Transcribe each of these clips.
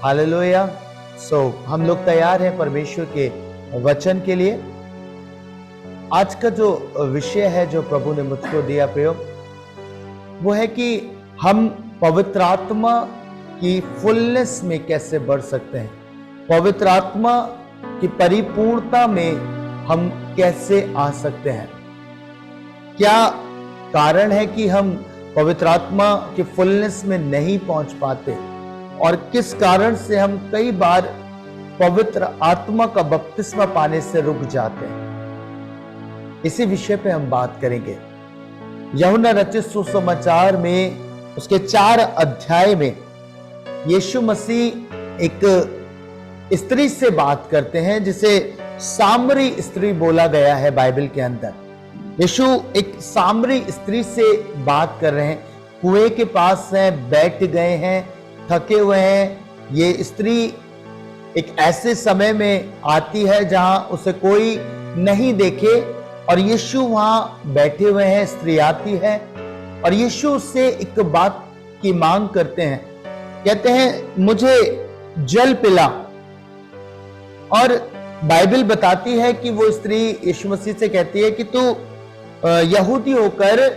Hallelujah. हम लोग तैयार हैं परमेश्वर के वचन के लिए। आज का जो विषय है जो प्रभु ने मुझको दिया प्रयोग, वो है कि हम पवित्र आत्मा की फुलनेस में कैसे बढ़ सकते हैं, पवित्र आत्मा की परिपूर्णता में हम कैसे आ सकते हैं। क्या कारण है कि हम पवित्र आत्मा की फुलनेस में नहीं पहुंच पाते और किस कारण से हम कई बार पवित्र आत्मा का बपतिस्मा पाने से रुक जाते हैं, इसी विषय पे हम बात करेंगे। यूहन्ना रचित सुसमाचार में उसके 4 अध्याय में यीशु मसीह एक स्त्री से बात करते हैं जिसे सामरी स्त्री बोला गया है बाइबल के अंदर। यीशु एक सामरी स्त्री से बात कर रहे हैं, कुएं के पास हैं, बैठ गए हैं, थके हुए हैं। ये स्त्री एक ऐसे समय में आती है जहां उसे कोई नहीं देखे और यीशु वहां बैठे हुए हैं। स्त्री आती है और यीशु उससे एक बात की मांग करते हैं, कहते हैं मुझे जल पिला। और बाइबल बताती है कि वो स्त्री यीशु मसीह से कहती है कि तू यहूदी होकर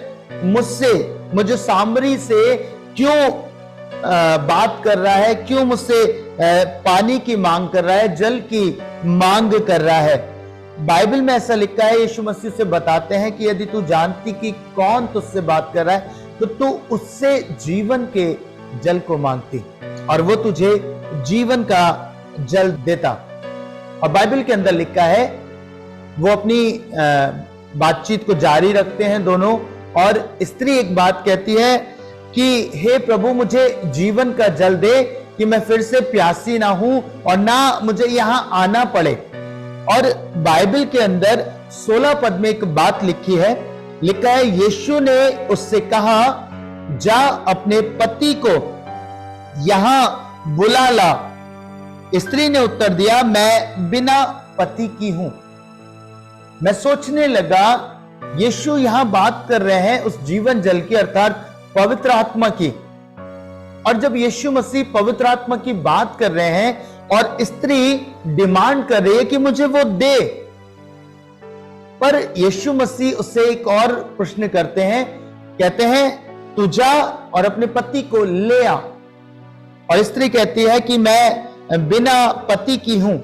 मुझे सामरी से क्यों बात कर रहा है, क्यों मुझसे पानी की मांग कर रहा है, जल की मांग कर रहा है। बाइबल में ऐसा लिखा है, यीशु मसीह से बताते हैं कि यदि तू जानती कि कौन तुझसे बात कर रहा है तो तू उससे जीवन के जल को मांगती और वो तुझे जीवन का जल देता। और बाइबल के अंदर लिखा है, वो अपनी बातचीत को जारी रखते हैं दोनों, और स्त्री एक बात कहती है कि हे प्रभु मुझे जीवन का जल दे कि मैं फिर से प्यासी ना हूं और ना मुझे यहां आना पड़े। और बाइबल के अंदर 16 पद में एक बात लिखी है, लिखा है यीशु ने उससे कहा जा अपने पति को यहां बुला ला। स्त्री ने उत्तर दिया मैं बिना पति की हूं। मैं सोचने लगा यीशु यहां बात कर रहे हैं उस जीवन जल की, अर्थात पवित्र आत्मा की। और जब यीशु मसीह पवित्र आत्मा की बात कर रहे हैं और स्त्री डिमांड कर रही है कि मुझे वो दे, पर यीशु मसीह उससे एक और प्रश्न करते हैं, कहते हैं तू जा और अपने पति को ले आ। और स्त्री कहती है कि मैं बिना पति की हूं।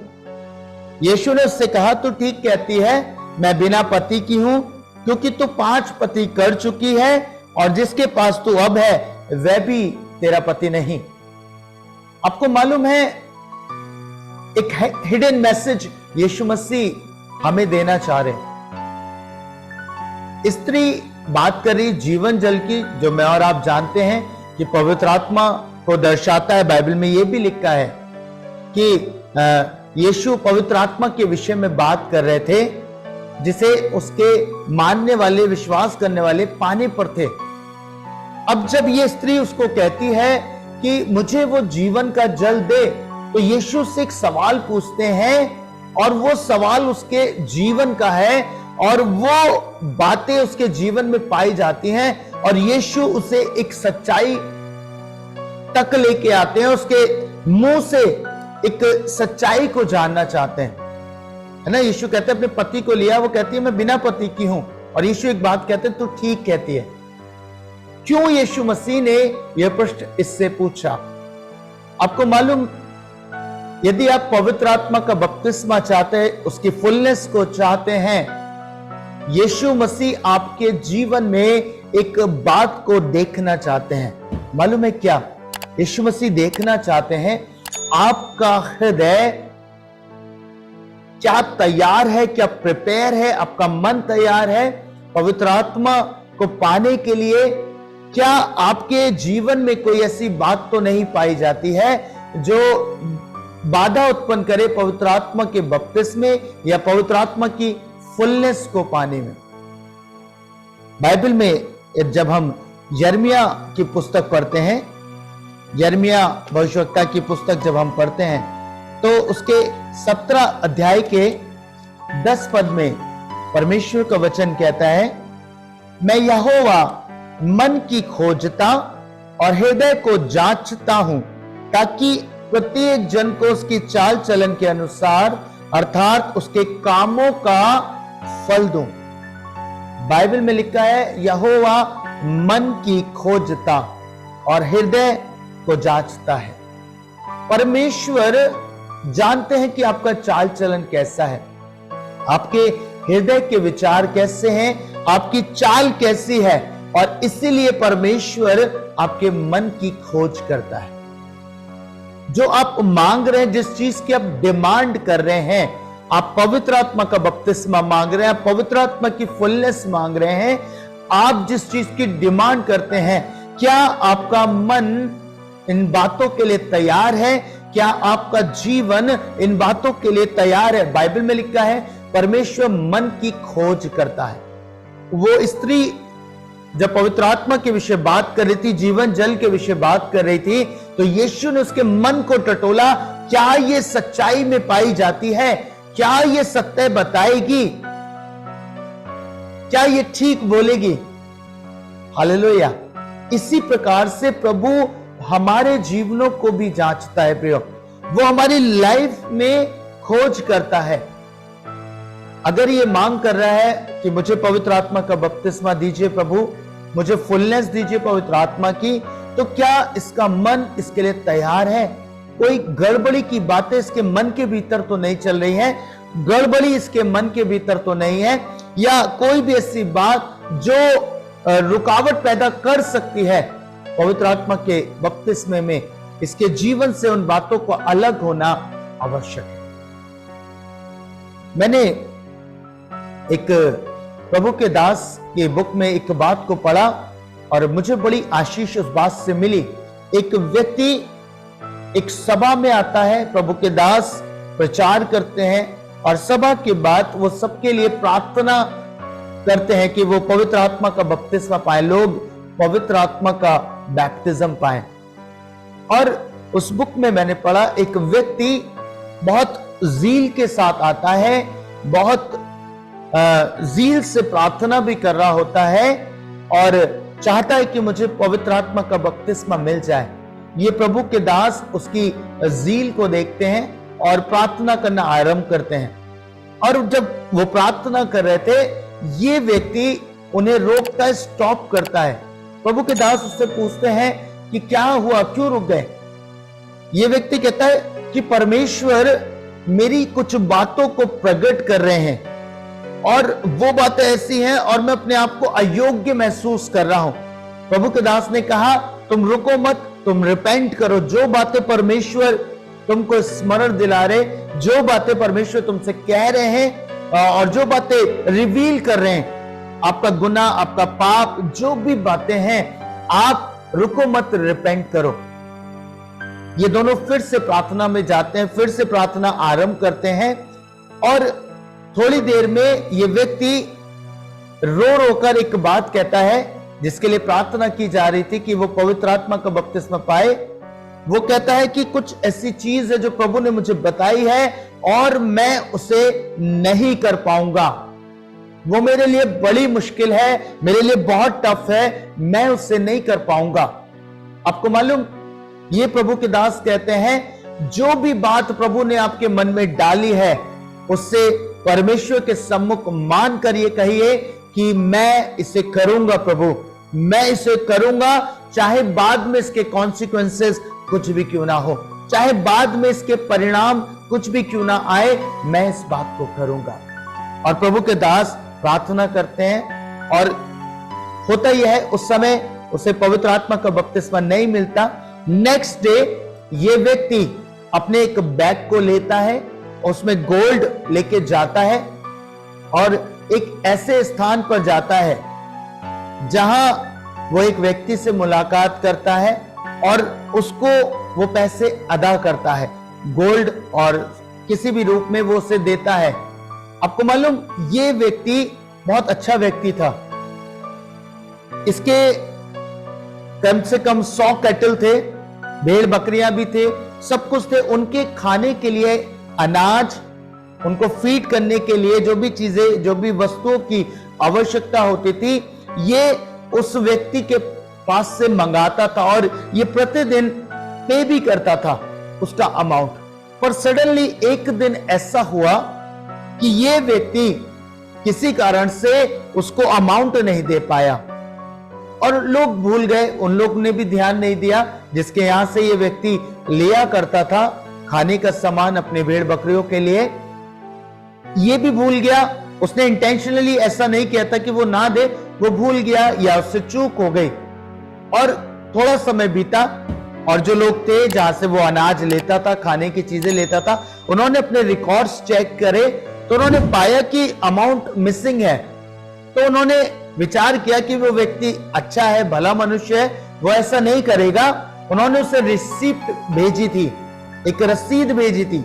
यीशु ने उससे कहा तू ठीक कहती है, मैं बिना पति की हूं, क्योंकि तू 5 पति कर चुकी है और जिसके पास तू अब है वह भी तेरा पति नहीं। आपको मालूम है एक हिडन मैसेज यीशु मसीह हमें देना चाह रहे हैं। स्त्री बात कर रही जीवन जल की, जो मैं और आप जानते हैं कि पवित्र आत्मा को दर्शाता है। बाइबल में यह भी लिखा है कि यीशु पवित्र आत्मा के विषय में बात कर रहे थे जिसे उसके मानने वाले, विश्वास करने वाले पाने पर थे। अब जब ये स्त्री उसको कहती है कि मुझे वो जीवन का जल दे, तो यीशु से एक सवाल पूछते हैं और वो सवाल उसके जीवन का है और वो बातें उसके जीवन में पाई जाती हैं और यीशु उसे एक सच्चाई तक लेके आते हैं। उसके मुंह से एक सच्चाई को जानना चाहते हैं, है ना। यीशु कहते हैं अपने पति को लिया, वो कहती है मैं बिना पति की हूं। और यीशु एक बात कहते हैं तू ठीक कहती है। क्यों यीशु मसीह ने यह प्रश्न इससे पूछा? आपको मालूम, यदि आप पवित्र आत्मा का बपतिस्मा चाहते हैं, उसकी फुलनेस को चाहते हैं, यीशु मसीह आपके जीवन में एक बात को देखना चाहते हैं। मालूम है क्या यीशु मसीह देखना चाहते हैं? आपका हृदय क्या तैयार है, क्या प्रिपेयर है, आपका मन तैयार है पवित्र आत्मा को पाने के लिए? क्या आपके जीवन में कोई ऐसी बात तो नहीं पाई जाती है जो बाधा उत्पन्न करे पवित्र आत्मा के बपतिस्मे या पवित्र आत्मा की फुलनेस को पाने में? बाइबल में जब हम यिर्मयाह की पुस्तक पढ़ते हैं, यिर्मयाह भविष्यवक्ता की पुस्तक जब हम पढ़ते हैं, तो उसके 17 अध्याय के 10 पद में परमेश्वर का वचन कहता है, मैं यहोवा मन की खोजता और हृदय को जांचता हूं ताकि प्रत्येक जन को उसकी चाल चलन के अनुसार अर्थात उसके कामों का फल दूं। बाइबल में लिखा है यहोवा मन की खोजता और हृदय को जांचता है। परमेश्वर जानते हैं कि आपका चाल चलन कैसा है, आपके हृदय के विचार कैसे हैं, आपकी चाल कैसी है, और इसीलिए परमेश्वर आपके मन की खोज करता है। जो आप मांग रहे हैं, जिस चीज की आप डिमांड कर रहे हैं, आप पवित्र आत्मा का बपतिस्मा मांग रहे हैं, आप पवित्र आत्मा की फुलनेस मांग रहे हैं, आप जिस चीज की डिमांड करते हैं, क्या आपका मन इन बातों के लिए तैयार है? क्या आपका जीवन इन बातों के लिए तैयार है? बाइबल में लिखा है परमेश्वर मन की खोज करता है। वो स्त्री जब पवित्र आत्मा के विषय बात कर रही थी, जीवन जल के विषय बात कर रही थी, तो यीशु ने उसके मन को टटोला, क्या ये सच्चाई में पाई जाती है? क्या ये सत्य बताएगी? क्या ये ठीक बोलेगी? हालेलुया। इसी प्रकार से प्रभु हमारे जीवनों को भी जांचता है प्रियो, वो हमारी लाइफ में खोज करता है। अगर ये मांग कर रहा है कि मुझे पवित्र आत्मा का बपतिस्मा दीजिए प्रभु, मुझे फुलनेस दीजिए पवित्र आत्मा की, तो क्या इसका मन इसके लिए तैयार है? कोई गड़बड़ी की बातें इसके मन के भीतर तो नहीं चल रही है, गड़बड़ी इसके मन के भीतर तो नहीं है, या कोई भी ऐसी बात जो रुकावट पैदा कर सकती है पवित्र आत्मा के बपतिस्मे में, इसके जीवन से उन बातों को अलग होना आवश्यक है। मैंने एक प्रभु के दास की बुक में एक बात को पढ़ा और मुझे बड़ी आशीष उस बात से मिली। एक व्यक्ति एक सभा में आता है, प्रभु के दास प्रचार करते हैं और सभा के बाद वो सबके लिए प्रार्थना करते हैं कि वो पवित्र आत्मा का बपतिस्मा पाए, लोग पवित्र आत्मा का बैप्टिज्म पाए। और उस बुक में मैंने पढ़ा एक व्यक्ति बहुत जील के साथ आता है, बहुत जील से प्रार्थना भी कर रहा होता है और चाहता है कि मुझे पवित्र आत्मा का बपतिस्मा मिल जाए। ये प्रभु के दास उसकी जील को देखते हैं और प्रार्थना करना आरंभ करते हैं। और जब वो प्रार्थना कर रहे थे, ये व्यक्ति उन्हें रोकता है, स्टॉप करता है। प्रभु के दास उससे पूछते हैं कि क्या हुआ, क्यों रुक गए? ये व्यक्ति कहता है कि परमेश्वर मेरी कुछ बातों को प्रकट कर रहे हैं और वो बातें ऐसी हैं और मैं अपने आप को अयोग्य महसूस कर रहा हूं। प्रभु के दास ने कहा तुम रुको मत, तुम रिपेंट करो। जो बातें परमेश्वर तुमको स्मरण दिला रहे, जो बातें परमेश्वर तुमसे कह रहे हैं और जो बातें रिवील कर रहे हैं, आपका गुनाह, आपका पाप, जो भी बातें हैं, आप रुको मत, रिपेंट करो। ये दोनों फिर से प्रार्थना में जाते हैं, फिर से प्रार्थना आरंभ करते हैं और थोड़ी देर में ये व्यक्ति रो रो कर एक बात कहता है जिसके लिए प्रार्थना की जा रही थी कि वो पवित्र आत्मा का बपतिस्मा पाए। वो कहता है कि कुछ ऐसी चीज है जो प्रभु ने मुझे बताई है और मैं उसे नहीं कर पाऊंगा, वो मेरे लिए बड़ी मुश्किल है, मेरे लिए बहुत टफ है, मैं उससे नहीं कर पाऊंगा। आपको मालूम, ये प्रभु के दास कहते हैं जो भी बात प्रभु ने आपके मन में डाली है उससे परमेश्वर के सम्मुख मान कर ये कहिए कि मैं इसे करूंगा प्रभु, मैं इसे करूंगा, चाहे बाद में इसके कॉन्सिक्वेंसेस कुछ भी क्यों ना हो, चाहे बाद में इसके परिणाम कुछ भी क्यों ना आए, मैं इस बात को करूंगा। और प्रभु के दास प्रार्थना करते हैं और होता यह है उस समय उसे पवित्र आत्मा का बपतिस्मा नहीं मिलता। नेक्स्ट डे ये व्यक्ति अपने एक बैग को लेता है, उसमें गोल्ड लेके जाता है और एक ऐसे स्थान पर जाता है जहां वो एक व्यक्ति से मुलाकात करता है और उसको वो पैसे अदा करता है, गोल्ड और किसी भी रूप में वो उसे देता है। आपको मालूम, ये व्यक्ति बहुत अच्छा व्यक्ति था। इसके कम से कम 100 कैटल थे, भेड़ बकरियां भी थे, सब कुछ थे। उनके खाने के लिए अनाज, उनको फीड करने के लिए जो भी चीजें, जो भी वस्तुओं की आवश्यकता होती थी, ये उस व्यक्ति के पास से मंगाता था और ये प्रतिदिन पे भी करता था। उसका अमाउंट। पर सडनली एक दिन ऐसा हुआ कि ये व्यक्ति किसी कारण से उसको अमाउंट नहीं दे पाया और लोग भूल गए, उन लोग ने भी ध्यान नहीं दिया जिसके यहां से ये व्यक्ति लिया करता था खाने का सामान अपने भेड़ बकरियों के लिए। ये भी भूल गया, उसने इंटेंशनली ऐसा नहीं किया था कि वो ना दे, वो भूल गया या उससे चूक हो गई। और थोड़ा समय बीता और जो लोग थे जहां से वो अनाज लेता था, खाने की चीजें लेता था, उन्होंने अपने रिकॉर्ड्स चेक करे तो उन्होंने पाया कि अमाउंट मिसिंग है। तो उन्होंने विचार किया कि वो व्यक्ति अच्छा है, भला मनुष्य है, वो ऐसा नहीं करेगा। उन्होंने उसे रिसीप्ट भेजी थी, एक रसीद भेजी थी।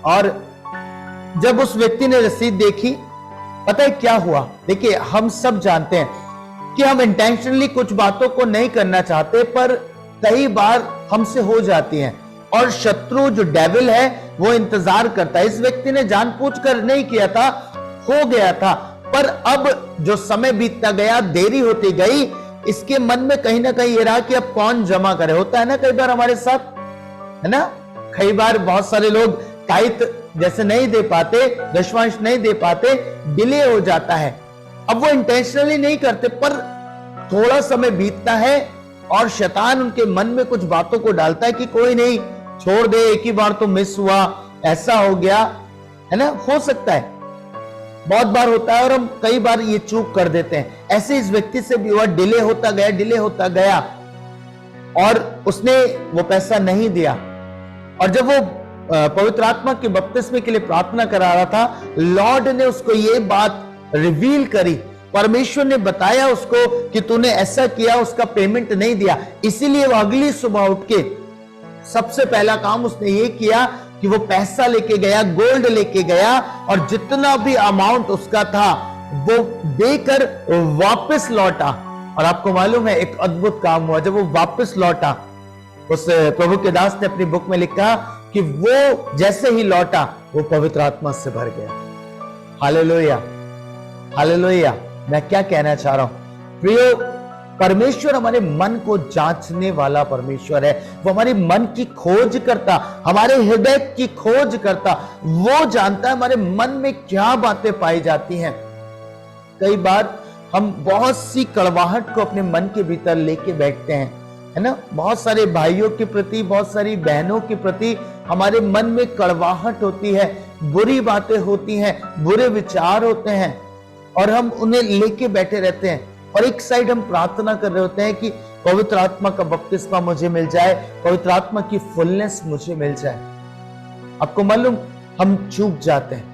और जब उस व्यक्ति ने रसीद देखी, पता है क्या हुआ? देखिए, हम सब जानते हैं कि हम इंटेंशनली कुछ बातों को नहीं करना चाहते, पर कई बार हमसे हो जाती हैं और शत्रु जो डेविल है वो इंतजार करता है। इस व्यक्ति ने जानबूझकर नहीं किया था, हो गया था, पर अब जो समय बीतता गया, देरी होती गई, इसके मन में कहीं ना कहीं ये रहा कि अब कौन जमा करे। होता है ना कई बार हमारे साथ, है ना? कई बार बहुत सारे लोग टाइट जैसे नहीं दे पाते, दशमांश नहीं दे पाते, डिले हो जाता है। अब वो इंटेंशनली नहीं करते, पर थोड़ा समय बीतता है और शैतान उनके मन में कुछ बातों को डालता है कि कोई नहीं, छोड़ दे, एक ही बार तो मिस हुआ, ऐसा हो गया, है ना? हो सकता है, बहुत बार होता है और हम कई बार ये चूक कर देते हैं। ऐसे इस व्यक्ति से भी हुआ, डिले होता गया, डिले होता गया और उसने वो पैसा नहीं दिया। और जब वो पवित्र आत्मा के बपतिस्मे के लिए प्रार्थना करा रहा था, लॉर्ड ने उसको ये बात रिवील करी। परमेश्वर ने बताया उसको कि तूने ऐसा किया, उसका पेमेंट नहीं दिया। इसीलिए वो अगली सुबह उठ के सबसे पहला काम उसने ये किया कि वो पैसा लेके गया, गोल्ड लेके गया और जितना भी अमाउंट उसका था वो देकर वापस लौटा। और आपको मालूम है एक अद्भुत काम हुआ। जब वो वापस लौटा, उस प्रभु के दास ने अपनी बुक में लिखा कि वो जैसे ही लौटा वो पवित्र आत्मा से भर गया। Hallelujah, hallelujah. मैं क्या कहना चाह रहा हूं प्रियो, परमेश्वर हमारे मन को जांचने वाला परमेश्वर है। वो हमारे मन की खोज करता, हमारे हृदय की खोज करता। वो जानता है हमारे मन में क्या बातें पाई जाती हैं। कई बार हम बहुत सी कड़वाहट को अपने मन के भीतर लेके बैठते हैं, है ना? बहुत सारे भाइयों के प्रति, बहुत सारी बहनों के प्रति हमारे मन में कड़वाहट होती है, बुरी बातें होती हैं, बुरे विचार होते हैं और हम उन्हें लेके बैठे रहते हैं। और एक साइड हम प्रार्थना कर रहे होते हैं कि पवित्र आत्मा का बपतिस्मा मुझे मिल जाए, पवित्र आत्मा की फुलनेस मुझे मिल जाए। आपको मालूम, हम चूक जाते हैं,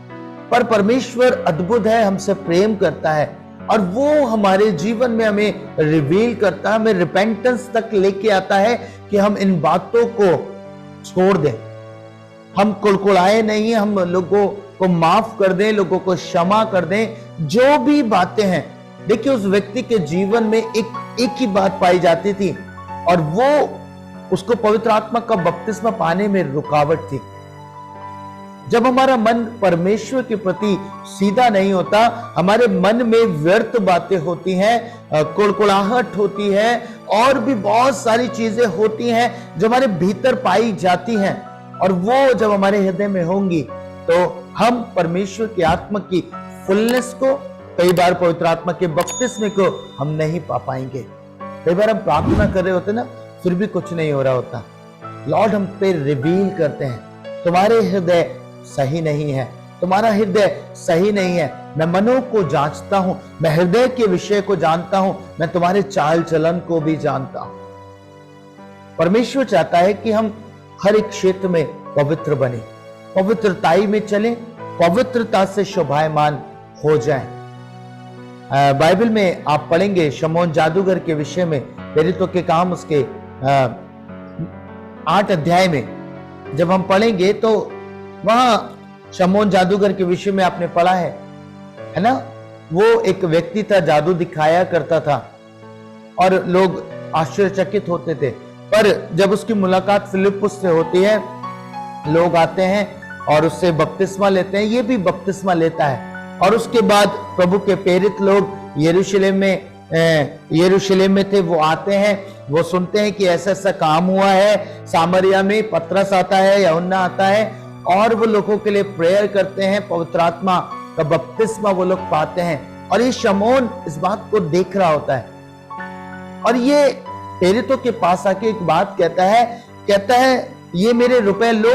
पर परमेश्वर अद्भुत है, हमसे प्रेम करता है और वो हमारे जीवन में हमें रिवील करता है, हमें रिपेंटेंस तक लेके आता है कि हम इन बातों को छोड़ दें। हम कुड़कुड़ाए नहीं, हम लोगों को माफ कर दें, लोगों को क्षमा कर दें, जो भी बातें हैं। देखिए, उस व्यक्ति के जीवन में एक ही बात पाई जाती थी और वो उसको पवित्र आत्मा का बपतिस्मा पाने में रुकावट थी। जब हमारा मन परमेश्वर के प्रति सीधा नहीं होता, हमारे मन में व्यर्थ बातें होती हैं, कुड़कुड़ाहट होती है और भी बहुत सारी चीजें होती हैं जो हमारे भीतर पाई जाती हैं। और वो जब हमारे हृदय में होंगी तो हम परमेश्वर की आत्मा की फुलनेस को, कई बार पवित्र आत्मा के बपतिस्मे को हम नहीं पा पाएंगे। कई बार हम प्रार्थना कर रहे होते ना, फिर भी कुछ नहीं हो रहा होता। लॉर्ड हम पे रिवील करते हैं, तुम्हारे हृदय सही नहीं है, तुम्हारा हृदय सही नहीं है। मैं मनों को जांचता हूं, मैं हृदय के विषय को जानता हूं, मैं तुम्हारे चाल चलन को भी जानता हूं। परमेश्वर चाहता है कि हम हर एक क्षेत्र में पवित्र बने, पवित्रताई में चलें, पवित्रता से शोभायमान हो जाएं। बाइबल में आप पढ़ेंगे शमौन जादूगर के विषय में, प्रेरितों के काम उसके 8 अध्याय में जब हम पढ़ेंगे तो वहां शमौन जादूगर के विषय में आपने पढ़ा है ना? वो एक व्यक्ति था, जादू दिखाया करता था और लोग आश्चर्यचकित होते थे। पर जब उसकी मुलाकात फिलिप्पुस से होती है, लोग आते हैं और उससे बपतिस्मा लेते हैं, ये भी बपतिस्मा लेता है। और उसके बाद प्रभु के प्रेरित लोग यरूशलेम में यरूशलेम में थे, वो आते हैं, वो सुनते हैं कि ऐसा ऐसा काम हुआ है सामरिया में। पतरस आता है, यूहन्ना आता है और वो लोगों के लिए प्रेयर करते हैं, पवित्र आत्मा का बपतिस्मा वो लोग पाते हैं। और ये शमौन इस बात को देख रहा होता है और ये प्रेरितों के पास आके एक बात कहता है ये मेरे रुपए लो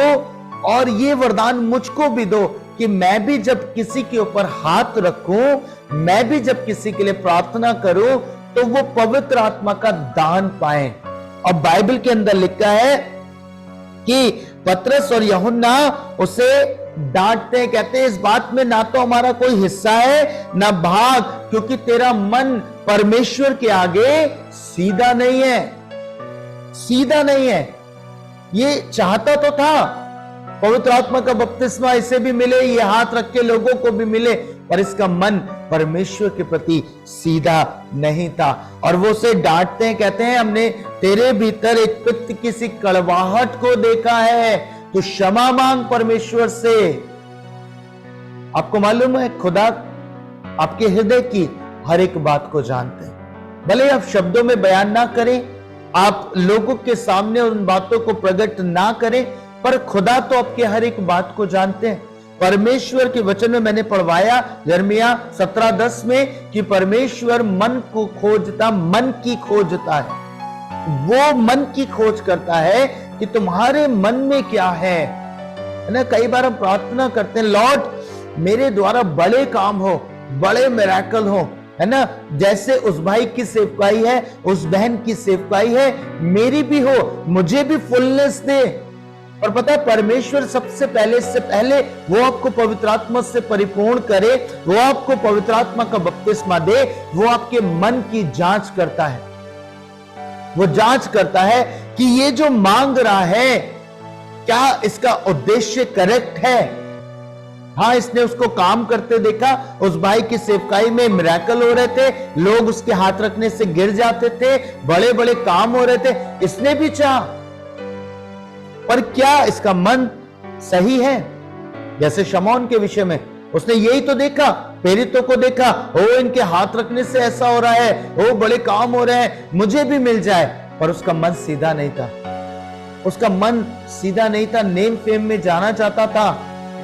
और ये वरदान मुझको भी दो कि मैं भी जब किसी के ऊपर हाथ रखूं, मैं भी जब किसी के लिए प्रार्थना करूं तो वो पवित्र आत्मा का दान पाए। और बाइबल के अंदर लिखा है कि पतरस और यूहन्ना उसे डांटते हैं, कहते हैं इस बात में ना तो हमारा कोई हिस्सा है ना भाग, क्योंकि तेरा मन परमेश्वर के आगे सीधा नहीं है, सीधा नहीं है। ये चाहता तो था पवित्र आत्मा का बपतिस्मा इसे भी मिले, ये हाथ रख के लोगों को भी मिले, पर इसका मन परमेश्वर के प्रति सीधा नहीं था। और वो उसे डांटते हैं, कहते हैं हमने तेरे भीतर एक पित्त की सी कड़वाहट को देखा है, तो क्षमा मांग परमेश्वर से। आपको मालूम है खुदा आपके हृदय की हर एक बात को जानते हैं। भले आप शब्दों में बयान ना करें, आप लोगों के सामने उन बातों को प्रकट ना करें, पर खुदा तो आपके हर एक बात को जानते हैं। परमेश्वर के वचन में मैंने पढ़वाया यिर्मयाह 17:10 में कि परमेश्वर मन को खोजता, मन की खोजता है। वो मन की खोज करता है कि तुम्हारे मन में क्या है ना। कई बार हम प्रार्थना करते हैं लॉर्ड मेरे द्वारा बड़े काम हो, बड़े मिरेकल हो, है ना। जैसे उस भाई की सेवकाई है, उस बहन की सेवकाई है, मेरी भी हो, मुझे भी फुलनेस दे। और पता है परमेश्वर सबसे पहले, इससे पहले वो आपको पवित्र आत्मा से परिपूर्ण करे, वो आपको पवित्र आत्मा का बपतिस्मा दे, वो आपके मन की जांच करता है। वो जांच करता है कि ये जो मांग रहा है क्या इसका उद्देश्य करेक्ट है। हाँ, इसने उसको काम करते देखा, उस भाई की सेवकाई में मिरेकल हो रहे थे, लोग उसके हाथ रखने से गिर जाते थे, बड़े बड़े काम हो रहे थे, इसने भी चाहा, पर क्या इसका मन सही है। जैसे शमौन के विषय में उसने यही तो देखा, प्रेरितों को देखा, ओ इनके हाथ रखने से ऐसा हो रहा है, ओ बड़े काम हो रहे हैं, मुझे भी मिल जाए, पर उसका मन सीधा नहीं था। उसका मन सीधा नहीं था, नेम फेम में जाना चाहता था।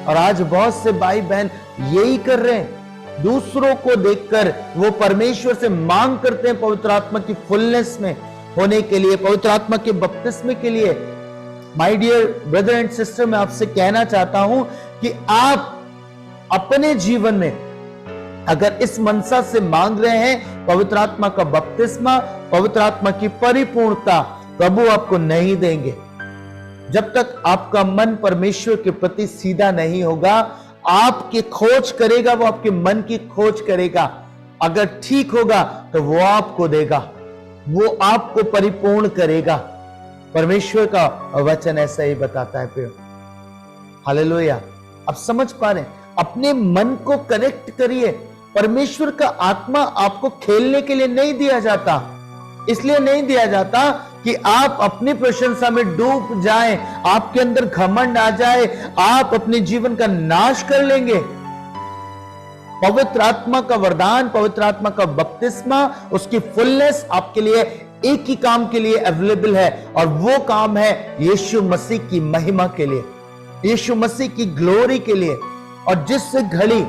और आज बहुत से भाई बहन यही कर रहे हैं, दूसरों को देखकर वो परमेश्वर से मांग करते हैं पवित्र आत्मा की फुलनेस में होने के लिए, पवित्र आत्मा के बपतिस्मे के लिए। My dear brother and sister, मैं आपसे कहना चाहता हूं कि आप अपने जीवन में अगर इस मनसा से मांग रहे हैं पवित्र आत्मा का बपतिस्मा, पवित्र आत्मा की परिपूर्णता, प्रभु आपको नहीं देंगे जब तक आपका मन परमेश्वर के प्रति सीधा नहीं होगा। आपकी खोज करेगा, वो आपके मन की खोज करेगा। अगर ठीक होगा तो वो आपको देगा, वो आपको परिपूर्ण करेगा। परमेश्वर का वचन ऐसा ही बताता है। फिर हालेलुया, आप समझ पा रहे हैं, अपने मन को करेक्ट करिए। परमेश्वर का आत्मा आपको खेलने के लिए नहीं दिया जाता, इसलिए नहीं दिया जाता कि आप अपनी प्रशंसा में डूब जाएं, आपके अंदर घमंड आ जाए, आप अपने जीवन का नाश कर लेंगे। पवित्र आत्मा का वरदान, पवित्र आत्मा का बपतिस्मा, उसकी फुलनेस आपके लिए एक ही काम के लिए अवेलेबल है, और वो काम है यीशु मसीह की महिमा के लिए, यीशु मसीह की ग्लोरी के लिए। और जिस घड़ी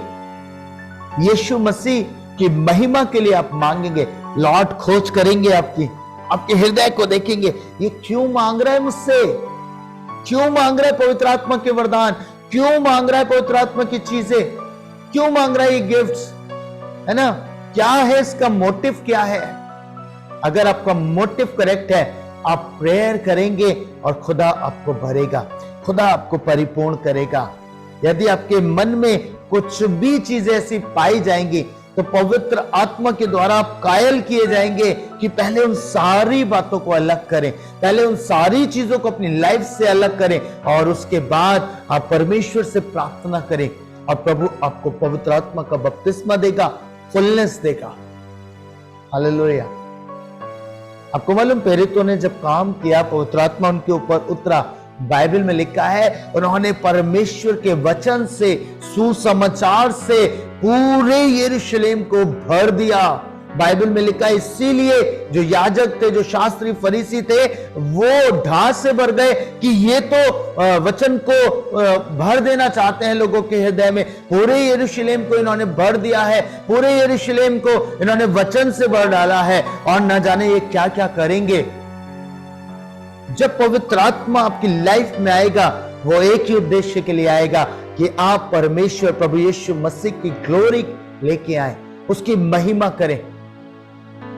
यीशु मसीह की महिमा के लिए आप मांगेंगे, लॉर्ड खोज करेंगे आपके हृदय को देखेंगे, ये क्यों मांग रहा है मुझसे, क्यों मांग रहा है पवित्र आत्मा के वरदान, क्यों मांग रहा है पवित्र आत्मा की चीजें, क्यों मांग रहा है ये गिफ्ट्स, है ना। क्या है इसका मोटिव, क्या है। अगर आपका मोटिव करेक्ट है, आप प्रेयर करेंगे और खुदा आपको भरेगा, खुदा आपको परिपूर्ण करेगा। यदि आपके मन में कुछ भी चीजें ऐसी पाई जाएंगी तो पवित्र आत्मा के द्वारा आप कायल किए जाएंगे कि पहले उन सारी बातों को अलग करें, पहले उन सारी चीजों को अपनी लाइफ से अलग करें, और उसके बाद आप परमेश्वर से प्रार्थना करें, और प्रभु आपको पवित्र आत्मा का बपतिस्मा देगा, फुलनेस देगा। हालेलुया। आपको मालूम, प्रेरितों ने जब काम किया, पवित्र आत्मा उनके ऊपर उतरा। बाइबल में लिखा है उन्होंने परमेश्वर के वचन से, सुसमाचार से पूरे यरूशलेम को भर दिया, बाइबल में लिखा है इसीलिए जो याजक थे, जो शास्त्री फरीसी थे, वो ढास से भर गए कि ये तो वचन को भर देना चाहते हैं लोगों के हृदय में। पूरे यरूशलेम को इन्होंने भर दिया है, पूरे यरूशलेम को इन्होंने वचन से भर डाला है, और न जाने ये क्या क्या करेंगे। जब पवित्र आत्मा आपकी लाइफ में आएगा, वो एक ही उद्देश्य के लिए आएगा कि आप परमेश्वर प्रभु यीशु मसीह की ग्लोरी लेके आए, उसकी महिमा करें।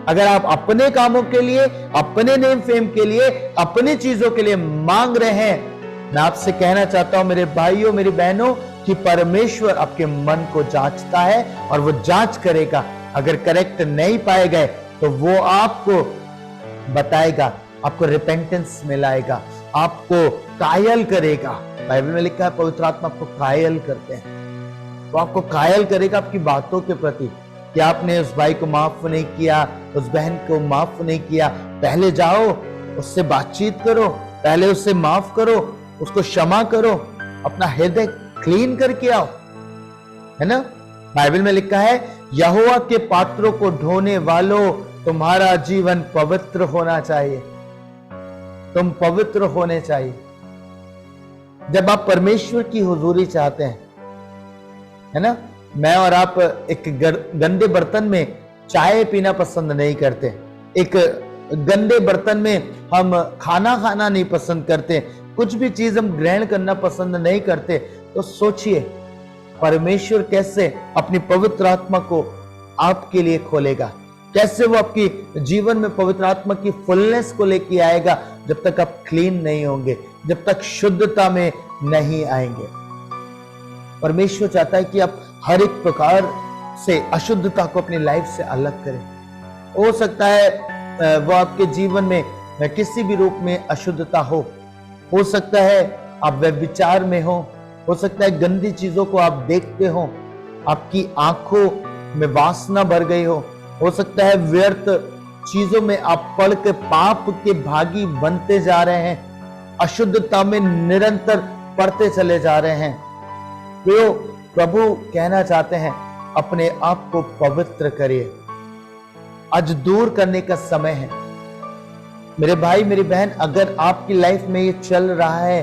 अगर आप अपने कामों के लिए, अपने नेम फेम के लिए, अपनी चीजों के लिए मांग रहे हैं, मैं आपसे कहना चाहता हूं मेरे भाइयों, मेरी बहनों, कि परमेश्वर आपके मन को जांचता है और वो जांच करेगा। अगर करेक्ट नहीं पाए गए तो वो आपको बताएगा, आपको रिपेंटेंस में लाएगा, आपको कायल करेगा। बाइबल में लिखा है पवित्र आत्मा आपको कायल करते हैं। वो आपको कायल करेगा आपकी बातों के प्रति, कि आपने उस भाई को माफ नहीं किया, उस बहन को माफ नहीं किया। पहले जाओ, उससे बातचीत करो, पहले उससे माफ करो, उसको क्षमा करो, अपना हृदय क्लीन करके आओ, है ना। बाइबल में लिखा है यहोवा के पात्रों को ढोने वालों, तुम्हारा जीवन पवित्र होना चाहिए। तुम पवित्र होने चाहिए। जब आप परमेश्वर की हुजूरी चाहते हैं, है ना, मैं और आप एक गंदे बर्तन में चाय पीना पसंद नहीं करते, एक गंदे बर्तन में हम खाना खाना नहीं पसंद करते, कुछ भी चीज हम ग्रहण करना पसंद नहीं करते। तो सोचिए परमेश्वर कैसे अपनी पवित्र आत्मा को आपके लिए खोलेगा, कैसे वो आपकी जीवन में पवित्र आत्मा की फुलनेस को लेके आएगा, जब तक आप क्लीन नहीं होंगे, जब तक शुद्धता में नहीं आएंगे। परमेश्वर चाहता है कि आप हर एक प्रकार से अशुद्धता को अपनी लाइफ से अलग करें। हो सकता है वो आपके जीवन में किसी भी रूप में अशुद्धता हो सकता है आप व्यभिचार में हो सकता है गंदी चीजों को आप देखते हो, आपकी आंखों में वासना भर गई हो सकता है व्यर्थ चीजों में आप पड़ के पाप के भागी बनते जा रहे हैं, अशुद्धता में निरंतर पड़ते चले जा रहे हैं। तो प्रभु कहना चाहते हैं अपने आप को पवित्र करिए, आज दूर करने का समय है। मेरे भाई मेरी बहन, अगर आपकी लाइफ में ये चल रहा है,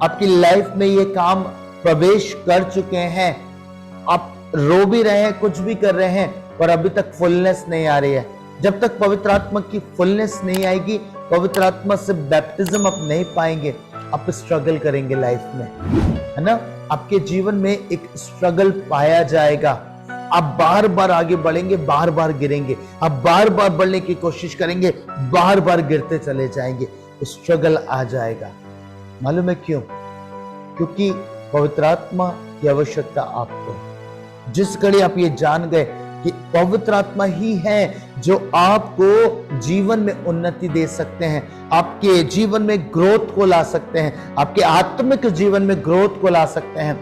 आपकी लाइफ में ये काम प्रवेश कर चुके हैं, आप रो भी रहे हैं, कुछ भी कर रहे हैं, पर अभी तक फुलनेस नहीं आ रही है, जब तक पवित्र आत्मा की फुलनेस नहीं आएगी, पवित्र आत्मा से बैप्टिज्म आप नहीं पाएंगे, आप स्ट्रगल करेंगे लाइफ में, है ना। आपके जीवन में एक स्ट्रगल पाया जाएगा, आप बार बार आगे बढ़ेंगे, बार बार गिरेंगे, आप बार बार बढ़ने की कोशिश करेंगे, बार बार गिरते चले जाएंगे, स्ट्रगल आ जाएगा। मालूम है क्यों? क्योंकि पवित्र आत्मा की आवश्यकता आपको। जिस घड़ी आप ये जान गए कि पवित्र आत्मा ही है जो आपको जीवन में उन्नति दे सकते हैं, आपके जीवन में ग्रोथ को ला सकते हैं, आपके आत्मिक जीवन में ग्रोथ को ला सकते हैं,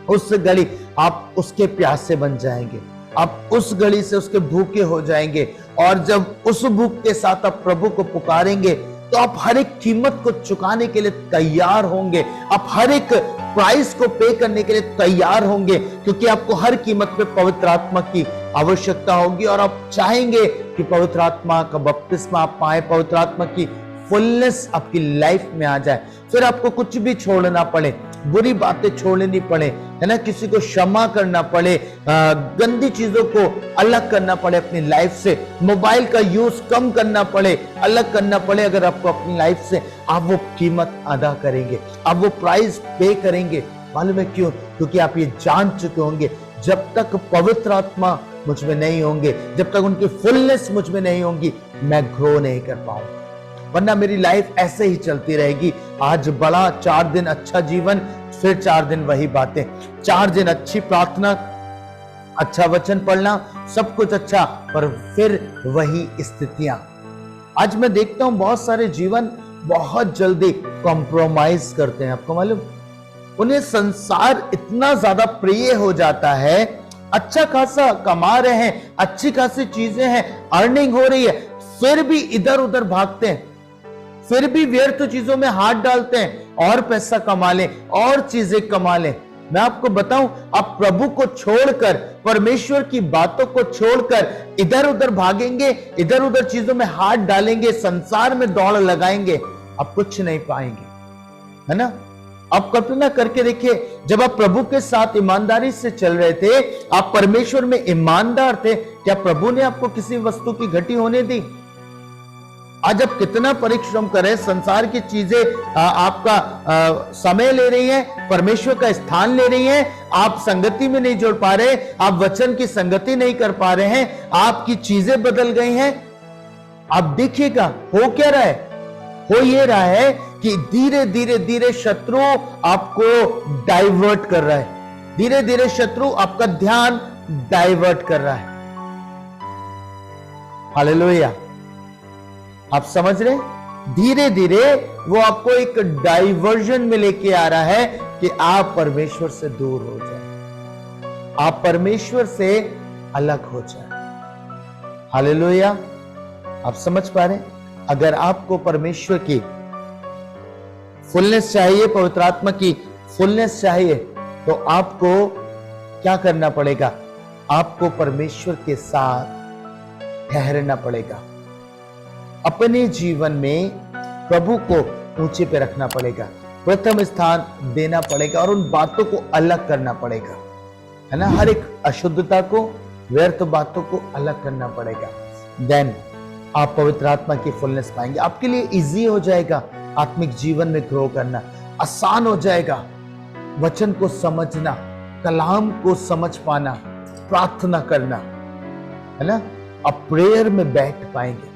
उस घड़ी आप उसके प्यासे बन जाएंगे, आप उस घड़ी से उसके भूखे हो जाएंगे। और जब उस भूख के साथ आप प्रभु को पुकारेंगे तो आप हर एक कीमत को चुकाने के लिए तैयार होंगे, आप हर एक प्राइस को पे करने के लिए तैयार होंगे, क्योंकि आपको हर कीमत पे पवित्र आत्मा की आवश्यकता होगी और आप चाहेंगे कि पवित्र आत्मा का बपतिस्मा आप पाए, पवित्र आत्मा की फुलनेस आपकी लाइफ में आ जाए। फिर आपको कुछ भी छोड़ना पड़े, बुरी बातें छोड़नी पड़े, है ना, किसी को क्षमा करना पड़े, गंदी चीजों को अलग करना पड़े अपनी लाइफ से, मोबाइल का यूज कम करना पड़े, अलग करना पड़े, अगर आपको अपनी लाइफ से, आप वो कीमत अदा करेंगे, आप वो प्राइस पे करेंगे। मालूम है क्यों? क्योंकि आप ये जान चुके होंगे जब तक पवित्र आत्मा मुझ में नहीं होंगे, जब तक उनकी फुलनेस मुझ में नहीं होंगी, मैं ग्रो नहीं कर पाऊंगा, वरना मेरी लाइफ ऐसे ही चलती रहेगी। आज बड़ा 4 दिन अच्छा जीवन, फिर 4 दिन वही बातें, 4 दिन अच्छी प्रार्थना, अच्छा वचन पढ़ना, सब कुछ अच्छा, पर फिर वही स्थितियां। आज मैं देखता हूं बहुत सारे जीवन बहुत जल्दी कॉम्प्रोमाइज करते हैं। आपको मालूम, उन्हें संसार इतना ज्यादा प्रिय हो जाता है, अच्छा खासा कमा रहे हैं, अच्छी खासी चीजें हैं, अर्निंग हो रही है, फिर भी इधर उधर भागते हैं, फिर भी व्यर्थ चीजों में हाथ डालते हैं, और पैसा कमा लें और चीजें कमा लें, मैं आपको बताऊं, आप प्रभु को छोड़कर, परमेश्वर की बातों को छोड़कर इधर उधर भागेंगे, इधर उधर चीजों में हाथ डालेंगे, संसार में दौड़ लगाएंगे, आप कुछ नहीं पाएंगे, है ना। आप कल्पना करके देखिए, जब आप प्रभु के साथ ईमानदारी से चल रहे थे, आप परमेश्वर में ईमानदार थे, क्या प्रभु ने आपको किसी वस्तु की घटी होने दी? आज आप कितना परिश्रम करें, संसार की चीजें आपका समय ले रही हैं, परमेश्वर का स्थान ले रही हैं, आप संगति में नहीं जोड़ पा रहे, आप वचन की संगति नहीं कर पा रहे हैं, आपकी चीजें बदल गई हैं। आप देखिएगा हो क्या रहा है, हो ये रहा है कि धीरे धीरे धीरे शत्रु आपको डाइवर्ट कर रहा है, धीरे धीरे शत्रु आपका ध्यान डाइवर्ट कर रहा है। हालेलुया, आप समझ रहे? धीरे धीरे वो आपको एक डाइवर्जन में लेके आ रहा है कि आप परमेश्वर से दूर हो जाए, आप परमेश्वर से अलग हो जाए। हालेलुया, आप समझ पा रहे? अगर आपको परमेश्वर की फुलनेस चाहिए, पवित्र आत्मा की फुलनेस चाहिए, तो आपको क्या करना पड़ेगा? आपको परमेश्वर के साथ ठहरना पड़ेगा, अपने जीवन में प्रभु को ऊंचे पे रखना पड़ेगा, प्रथम स्थान देना पड़ेगा और उन बातों को अलग करना पड़ेगा, है ना। हर एक अशुद्धता को, व्यर्थ बातों को अलग करना पड़ेगा। देन आप पवित्र आत्मा की फुलनेस पाएंगे। आपके लिए इजी हो जाएगा आत्मिक जीवन में ग्रो करना, आसान हो जाएगा वचन को समझना, कलाम को समझ पाना, प्रार्थना करना, है ना। आप प्रेयर में बैठ पाएंगे,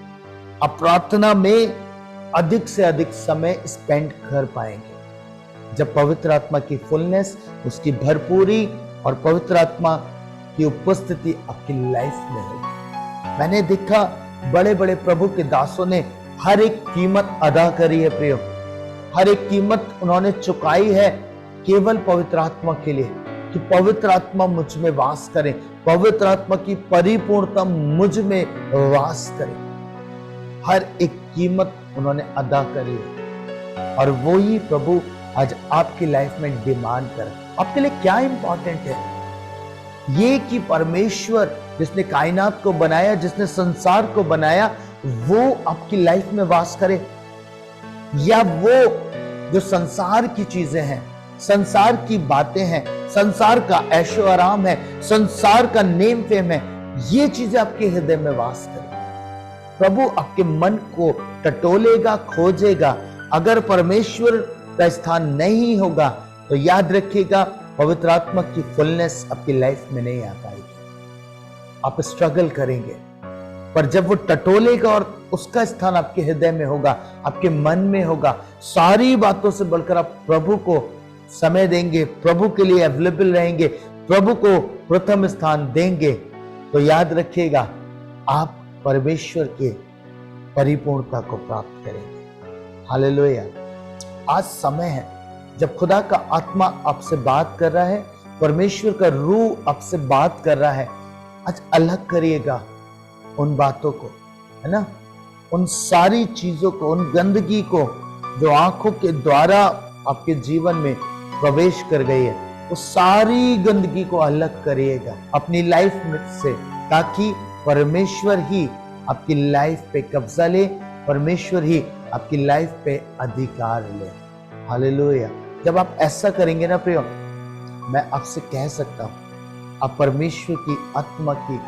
आप प्रार्थना में अधिक से अधिक समय स्पेंड कर पाएंगे। जब पवित्र आत्मा की फुलनेस, उसकी भरपूरी और पवित्र आत्मा की उपस्थिति आपकी लाइफ में होगी। मैंने देखा बड़े बड़े प्रभु के दासों ने हर एक कीमत अदा करी है प्रियो, हर एक कीमत उन्होंने चुकाई है केवल पवित्र आत्मा के लिए, कि पवित्र आत्मा मुझ में वास करे, पवित्र आत्मा की परिपूर्णता मुझ में वास करे। हर एक कीमत उन्होंने अदा करी है और वो ही प्रभु आज आपकी लाइफ में डिमांड करे। आपके लिए क्या इंपॉर्टेंट है? ये कि परमेश्वर जिसने कायनात को बनाया, जिसने संसार को बनाया, वो आपकी लाइफ में वास करे, या वो जो संसार की चीजें हैं, संसार की बातें हैं, संसार का ऐशो आराम है, संसार का नेम फेम है, ये चीजें आपके हृदय में वास करें। प्रभु आपके मन को टटोलेगा, खोजेगा। अगर परमेश्वर का स्थान नहीं होगा तो याद रखिएगा, पवित्र आत्मा की फुलनेस आपकी लाइफ में नहीं आ पाएगी। आप स्ट्रगल करेंगे, पर जब वो टटोलेगा और उसका स्थान आपके हृदय में होगा, आपके मन में होगा, सारी बातों से बढ़कर आप प्रभु को समय देंगे, प्रभु के लिए अवेलेबल रहेंगे, प्रभु को प्रथम स्थान देंगे, तो याद रखिएगा आप परमेश्वर के परिपूर्णता को प्राप्त करेंगे। हालेलुया। आज समय है जब खुदा का आत्मा आपसे बात कर रहा है, परमेश्वर का रूह आपसे बात कर रहा है। आज अलग करिएगा उन बातों को, है ना, उन सारी चीजों को, उन गंदगी को जो आंखों के द्वारा आपके जीवन में प्रवेश कर गई है, वो सारी गंदगी को अलग करिएगा अपनी लाइफ में से, ताकि परमेश्वर ही आपकी लाइफ पे कब्जा ले, परमेश्वर ही आपकी लाइफ पे अधिकार ले। हालेलुया। जब आप ऐसा करेंगे ना प्रियो, मैं आपसे कह सकता हूं आप परमेश्वर की आत्मा की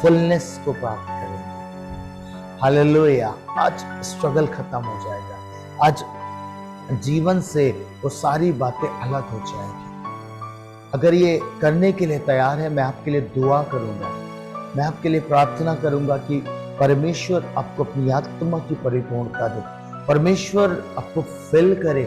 फुलनेस को प्राप्त करेंगे। हालेलुया। आज स्ट्रगल खत्म हो जाएगा, आज जीवन से वो सारी बातें अलग हो जाएंगी। अगर ये करने के लिए तैयार है, मैं आपके लिए दुआ करूंगा, मैं आपके लिए प्रार्थना करूंगा कि परमेश्वर आपको अपनी आत्मा की परिपूर्णता दे, परमेश्वर आपको फिल करे,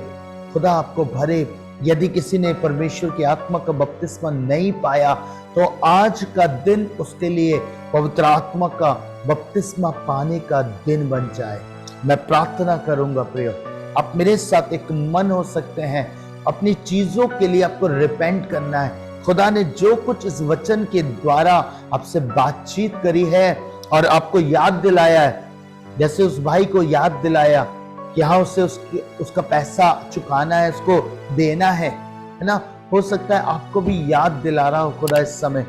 खुदा आपको भरे। यदि किसी ने परमेश्वर की आत्मा का बपतिस्मा नहीं पाया, तो आज का दिन उसके लिए पवित्र आत्मा का बपतिस्मा पाने का दिन बन जाए। मैं प्रार्थना करूंगा प्रियो, आप मेरे साथ एक मन हो सकते हैं। अपनी चीजों के लिए आपको रिपेंट करना है। खुदा ने जो कुछ इस वचन के द्वारा आपसे बातचीत करी है और आपको याद दिलाया है, जैसे उस भाई को याद दिलाया कि हाँ, उसे उसका पैसा चुकाना है, उसको देना है ना, हो सकता है आपको भी याद दिला रहा हो खुदा इस समय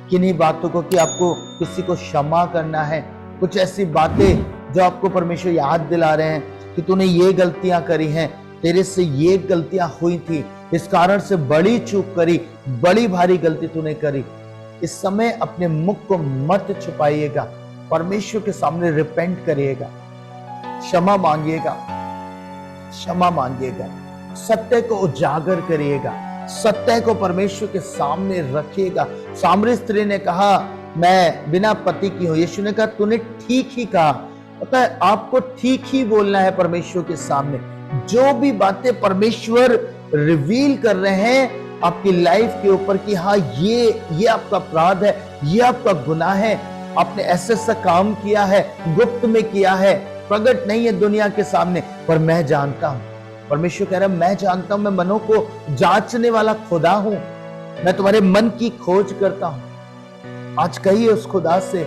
किन्हीं बातों को, कि आपको किसी को क्षमा करना है। कुछ ऐसी बातें जो आपको परमेश्वर याद दिला रहे हैं कि तूने ये गलतियां करी हैं, तेरे से ये गलतियां हुई थी, इस कारण से बड़ी चूक करी, बड़ी भारी गलती तूने करी। इस समय अपने मुख को मत छुपाइएगा, परमेश्वर के सामने रिपेंट करिएगा, क्षमा मांगिएगा, क्षमा मांगिएगा, सत्य को उजागर करिएगा, सत्य को परमेश्वर के सामने रखिएगा। सामरी स्त्री ने कहा मैं बिना पति की हूं, यीशु ने कहा तूने ठीक ही कहा। पता है आपको ठीक ही बोलना है परमेश्वर के सामने। जो भी बातें परमेश्वर रिवील कर रहे हैं आपकी लाइफ के ऊपर कि हाँ ये आपका अपराध है, ये आपका गुनाह है, आपने ऐसा काम किया है, गुप्त में किया है, प्रकट नहीं है दुनिया के सामने, पर मैं जानता हूं। परमेश्वर कह रहा है मैं जानता हूं, मैं मनों को जांचने वाला खुदा हूं, मैं तुम्हारे मन की खोज करता हूं। आज कहिए उस खुदा से,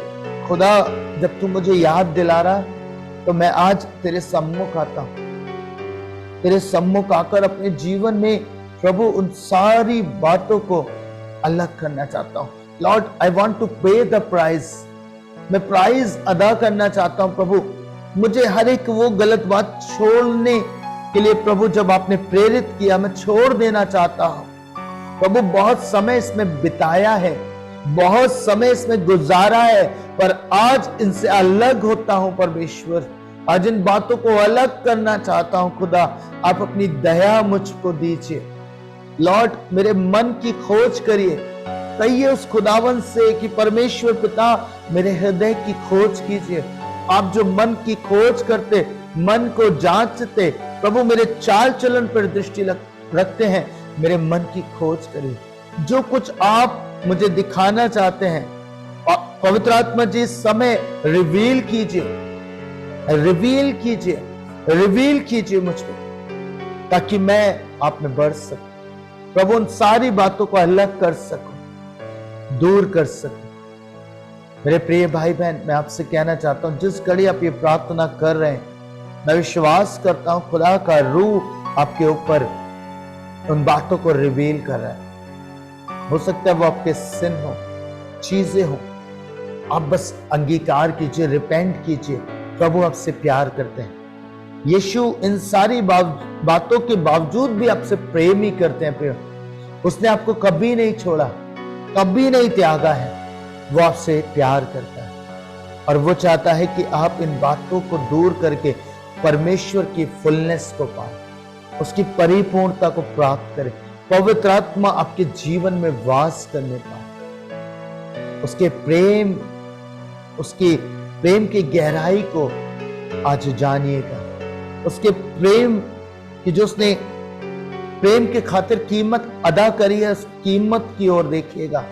खुदा जब तू मुझे याद दिला रहा तो मैं आज तेरे सम्मुख आता हूं, तेरे सम्मुख आकर अपने जीवन में प्रभु उन सारी बातों को अलग करना चाहता हूं। लॉर्ड आई वॉन्ट टू पे द प्राइस, मैं प्राइस अदा करना चाहता हूं। प्रभु मुझे हर एक वो गलत बात छोड़ने के लिए प्रभु जब आपने प्रेरित किया मैं छोड़ देना चाहता हूं। प्रभु बहुत समय इसमें बिताया है, बहुत समय इसमें गुजारा है, पर आज इनसे अलग होता हूं परमेश्वर, आज इन बातों को अलग करना चाहता हूं। खुदा आप अपनी दया मुझको दीजिए। लॉर्ड मेरे मन की खोज करिए, कहिए उस खुदावन से कि परमेश्वर पिता मेरे हृदय की खोज कीजिए। आप जो मन की खोज करते, मन को जांचते, प्रभु मेरे चाल चलन पर दृष्टि रखते हैं, मेरे मन की खोज करिए। जो कुछ आप मुझे दिखाना चाहते हैं पवित्र आत्मा जी इस समय रिवील कीजिए, रिवील कीजिए, रिवील कीजिए मुझ पे, ताकि मैं आप में बढ़ सकूं। प्रभु उन सारी बातों को अलग कर सकूं, दूर कर सकूं। मेरे प्रिय भाई बहन, मैं आपसे कहना चाहता हूं जिस घड़ी आप ये प्रार्थना कर रहे हैं, मैं विश्वास करता हूं खुदा का रूह आपके ऊपर उन बातों को रिवील कर रहा है। हो सकता है वो आपके सिन हो, चीजें हो, आप बस अंगीकार कीजिए, रिपेंट कीजिए। प्रभु आपसे प्यार करते हैं। यीशु इन सारी बातों के बावजूद भी आपसे प्रेम ही करते हैं। प्रिय, उसने आपको कभी नहीं छोड़ा, कभी नहीं त्यागा है। वो आपसे प्यार करता है और वो चाहता है कि आप इन बातों को दूर करके परमेश्वर की फुलनेस को पाएं, उसकी परिपूर्णता को प्राप्त करें, पवित्र आत्मा आपके जीवन में वास करने पाए, उसके प्रेम, उसकी प्रेम की गहराई को आज जानिएगा, उसके प्रेम की जो उसने प्रेम के खातिर कीमत अदा करी है, उस कीमत की ओर देखिएगा।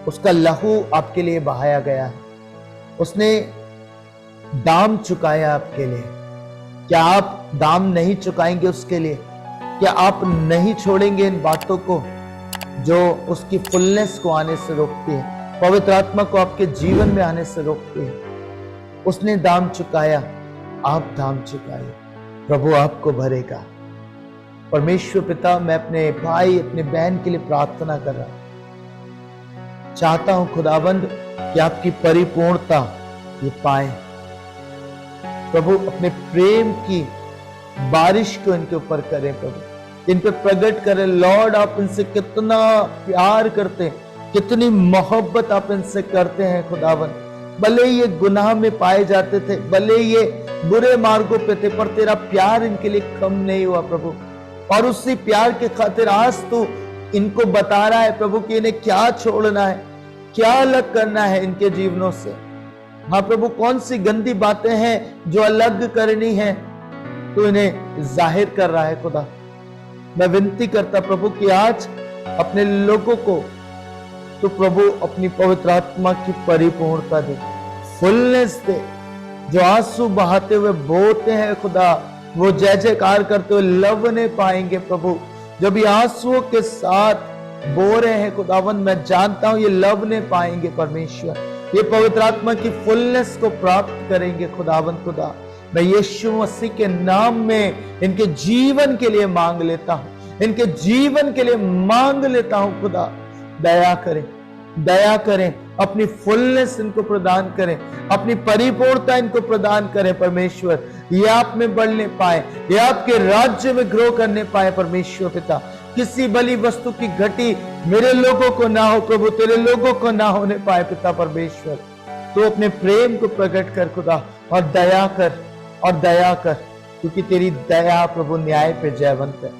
उसका लहू आपके लिए बहाया गया है, उसने दाम चुकाया आपके लिए। क्या आप दाम नहीं चुकाएंगे उसके लिए? क्या आप नहीं छोड़ेंगे इन बातों को जो उसकी फुलनेस को आने से रोकती है, पवित्र आत्मा को आपके जीवन में आने से रोकती है? उसने दाम चुकाया, आप दाम चुकाए, प्रभु आपको भरेगा। परमेश्वर पिता, मैं अपने भाई, अपने बहन के लिए प्रार्थना कर रहा हूं, चाहता हूं खुदाबंद कि आपकी परिपूर्णता ये पाए। प्रभु अपने प्रेम की बारिश को इनके ऊपर करें, प्रभु इन पे प्रकट करें। लॉर्ड आप इनसे कितना प्यार करते हैं, कितनी मोहब्बत आप इनसे करते हैं खुदाबंद। भले ये गुनाह में पाए जाते थे, भले ये बुरे मार्गों पे थे, पर तेरा प्यार इनके लिए कम नहीं हुआ प्रभु। और उसी प्यार के खातिर आज तू इनको बता रहा है प्रभु कि इन्हें क्या छोड़ना है, क्या अलग करना है इनके जीवनों से। हाँ प्रभु, कौन सी गंदी बातें हैं जो अलग करनी है, तो इन्हें जाहिर कर रहा है खुदा। मैं विनती करता प्रभु कि आज अपने लोगों को तो प्रभु अपनी पवित्र आत्मा की परिपूर्णता दे, फुलनेस दे। जो आंसू बहाते हुए बोते हैं खुदा, वो जय जयकार करते हुए लवने पाएंगे प्रभु। जब ये आंसुओं के साथ बो रहे हैं खुदावन, मैं जानता हूं ये लवने पाएंगे परमेश्वर, ये पवित्र आत्मा की फुलनेस को प्राप्त करेंगे खुदावन। खुदा मैं यीशु मसीह के नाम में इनके जीवन के लिए मांग लेता हूं, इनके जीवन के लिए मांग लेता हूं खुदा, दया करें, दया करें, अपनी फुलनेस इनको प्रदान करें, अपनी परिपूर्णता इनको प्रदान करें परमेश्वर। ये आप में बढ़ने पाए, ये आपके राज्य में ग्रो करने पाए परमेश्वर पिता। किसी बलि वस्तु की घटी मेरे लोगों को ना हो प्रभु, तेरे लोगों को ना होने पाए पिता परमेश्वर। तो अपने प्रेम को प्रकट कर खुदा, और दया कर, और दया कर, क्योंकि तेरी दया प्रभु न्याय पे जयवंत है।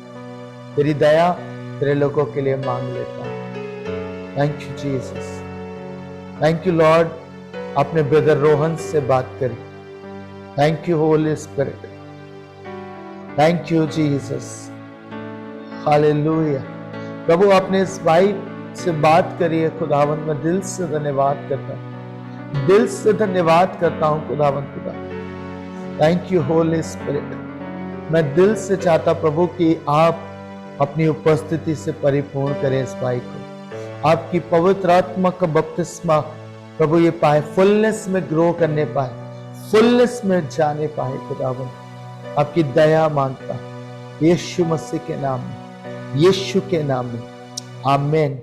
तेरी दया तेरे लोगों के लिए मांग लेता हूं। Thank you Jesus, thank you lord. अपने ब्रदर रोहन से बात करें। Thank you holy spirit, thank you Jesus, hallelujah. प्रभु अपने इस भाई से बात करिए खुदावंद, मैं दिल से धन्यवाद करता हूं, दिल से धन्यवाद करता हूं खुदावंद खुदा। Thank you holy spirit. मैं दिल से चाहता प्रभु कि आप अपनी उपस्थिति से परिपूर्ण करें इस भाई को, आपकी पवित्र आत्मा का बपतिस्मा प्रभु ये पाए, फुलनेस में ग्रो करने पाए, फुलनेस में जाने पाए खुदावंद। आपकी दया मांगता यीशु मसीह के नाम में, यीशु के नाम में, आमीन।